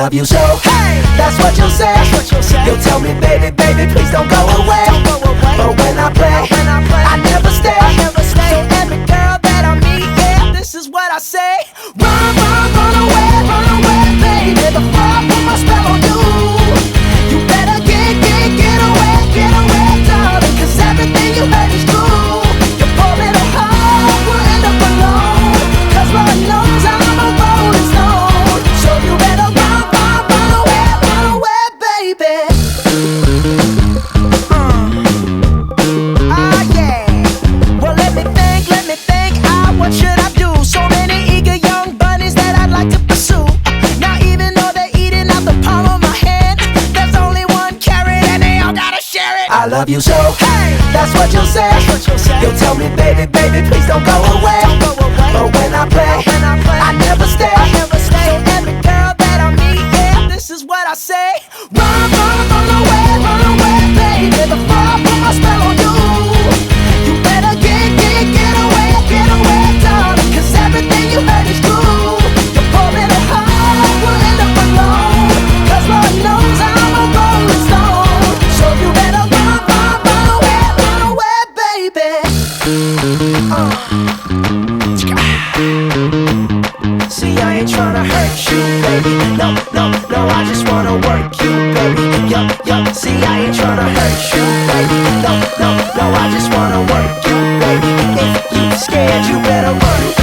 love you so. Hey, that's what you'll say. You'll tell me, baby, baby, please don't go away. But when I play, I never stay. So every girl that I meet, yeah, this is what I say. Run, run away, baby, before I put my spell on you. You better get away, darling, 'cause everything you heard is true. Your poor little heart will end up alone, 'cause Lord knows I'm a rolling stone. So you better run away, baby. Yeah. Well, let me think, what should I do? So many eager young bunnies that I'd like to pursue. Now even though they're eating out the palm of my hand, there's only one carrot and they all gotta share it. I love you so. Hey, that's what you'll say. You'll tell me, baby, baby, please don't go away. But when I play, I never stay. So every girl that I meet, yeah, this is what I say. Run away, baby, before I put my spell on you. You better get away, darling, 'cause everything you heard is true. Your poor little heart will end up alone, 'cause Lord knows I'm a rolling stone. So you better run away, baby. See, I ain't tryna hurt you, baby. No, I just wanna work you, baby. Yup, see, I ain't tryna hurt you, baby. No, I just wanna work you, baby. If you scared, you better run.